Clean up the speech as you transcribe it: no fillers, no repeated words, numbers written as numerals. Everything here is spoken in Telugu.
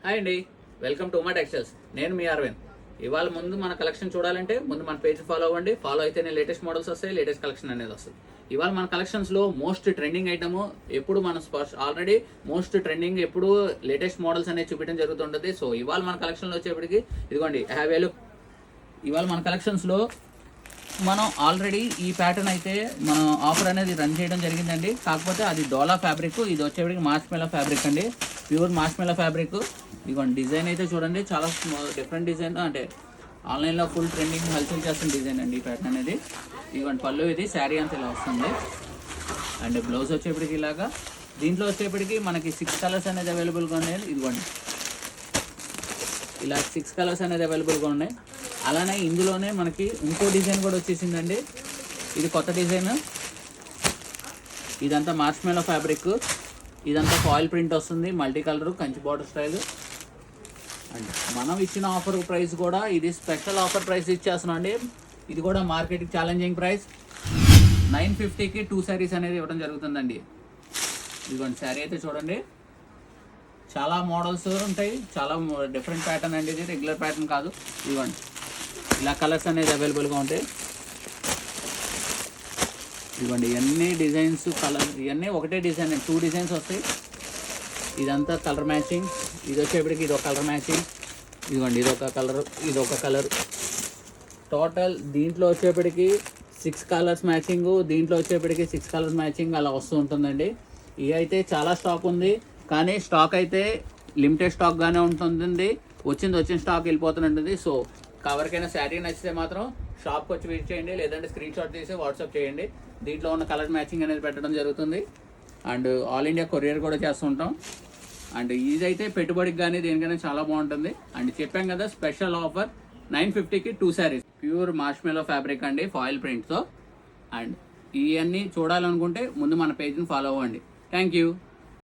హాయ్ అండి, వెల్కమ్ టు ఉమా టెక్స్టైల్స్. నేను మీ అరవింద్. ఇవాళ ముందు మన కలెక్షన్ చూడాలంటే ముందు మన పేజ్ ఫాలో అవ్వండి. ఫాలో అయితేనే లేటెస్ట్ మోడల్స్ వస్తాయి, లేటెస్ట్ కలెక్షన్ అనేది వస్తుంది. ఇవాళ మన కలెక్షన్స్లో మోస్ట్ ట్రెండింగ్ ఐటమ్ ఎప్పుడు మన ఆల్రెడీ మోస్ట్ ట్రెండింగ్ ఎప్పుడు లేటెస్ట్ మోడల్స్ అనేది చూపించడం జరుగుతుంటుంది. సో ఇవాళ మన కలెక్షన్లో వచ్చేప్పటికి ఇదిగోండి హ్యావేలు. ఇవాళ మన కలెక్షన్స్లో మనం ఆల్రెడీ ఈ ప్యాటర్న్ అయితే మనం ఆఫర్ అనేది రన్ చేయడం జరిగిందండి. కాకపోతే అది డోలా ఫ్యాబ్రిక్, ఇది వచ్చేప్పటికి మార్ష్మెల్లో ఫ్యాబ్రిక్ అండి, ప్యూర్ మార్ష్మెల్లో ఫ్యాబ్రిక్. ఇదిగోండి డిజైన్ అయితే చూడండి, చాలా డిఫరెంట్ డిజైన్, అంటే ఆన్లైన్లో ఫుల్ ట్రెండింగ్ హల్చల్ చేస్తున్న డిజైన్ అండి ఈ ప్యాటర్న్ అనేది. ఇదిగోండి పళ్ళు, ఇది శారీ అంతా ఇలా వస్తుంది. అండ్ బ్లౌజ్ వచ్చేప్పటికి ఇలాగా. దీంట్లో వచ్చేప్పటికి మనకి 6 కలర్స్ అనేది అవైలబుల్గా ఉన్నాయి. ఇదిగోండి ఇలా 6 కలర్స్ అనేది అవైలబుల్గా ఉన్నాయి. అలానే ఇందులోనే మనకి ఇంకో డిజైన్ కూడా వచ్చేసిందండి. ఇది కొత్త డిజైన్, ఇదంతా మార్ష్మెల్లో ఫ్యాబ్రిక్, ఇదంతా ఫాయిల్ ప్రింట్ వస్తుంది, multi colour Kanchi border style. And మనం ఇచ్చిన ఆఫర్ ప్రైస్ కూడా ఇది స్పెషల్ ఆఫర్ ప్రైస్ ఇచ్చేస్తున్నాం అండి. ఇది కూడా మార్కెట్కి ఛాలెంజింగ్ ప్రైస్. 950కి 2 శారీస్ అనేది ఇవ్వడం జరుగుతుందండి. ఇదిగోండి శారీ అయితే చూడండి, చాలా మోడల్స్ ఉంటాయి, చాలా డిఫరెంట్ ప్యాటర్న్ అండి, ఇది రెగ్యులర్ ప్యాటర్న్ కాదు. ఇదిగోండి ఇలా కలర్స్ అనేది అవైలబుల్గా ఉంటాయి. ఇదిగోండి ఇవన్నీ డిజైన్స్, కలర్ ఇవన్నీ ఒకటే డిజైన్, 2 డిజైన్స్ వస్తాయి. ఇదంతా కలర్ మ్యాచింగ్, ఇది వచ్చేప్పటికి ఇది ఒక కలర్ మ్యాచింగ్. ఇదిగోండి ఇదొక కలర్, ఇదొక కలర్. టోటల్ దీంట్లో వచ్చేప్పటికి 6 కలర్స్ మ్యాచింగ్, దీంట్లో వచ్చేప్పటికి 6 కలర్స్ మ్యాచింగ్ అలా వస్తూ ఉంటుందండి. ఇవి అయితే చాలా స్టాక్ ఉంది, కానీ స్టాక్ అయితే లిమిటెడ్ స్టాక్గానే ఉంటుంది. వచ్చిన స్టాక్ వెళ్ళిపోతుంటుంది. సో ఎవరికైనా శారీ నచ్చితే మాత్రం షాప్కి వచ్చి విజిట్ చేయండి, లేదంటే స్క్రీన్ షాట్ తీసి వాట్సాప్ చేయండి. దీంట్లో ఉన్న కలర్ మ్యాచింగ్ అనేది పెట్టడం జరుగుతుంది. అండ్ ఆల్ ఇండియా కొరియర్ కూడా చేస్తుంటాం. అండ్ ఇదైతే పెట్టుబడికి కానీ దేనికైనా చాలా బాగుంటుంది. అండ్ చెప్పాం కదా స్పెషల్ ఆఫర్ 950కి 2 శారీస్, ప్యూర్ మార్ష్మెల్లో ఫ్యాబ్రిక్ అండి, ఫాయిల్ ప్రింట్తో. అండ్ ఇవన్నీ చూడాలనుకుంటే ముందు మన పేజ్ని ఫాలో అవ్వండి. Thank you.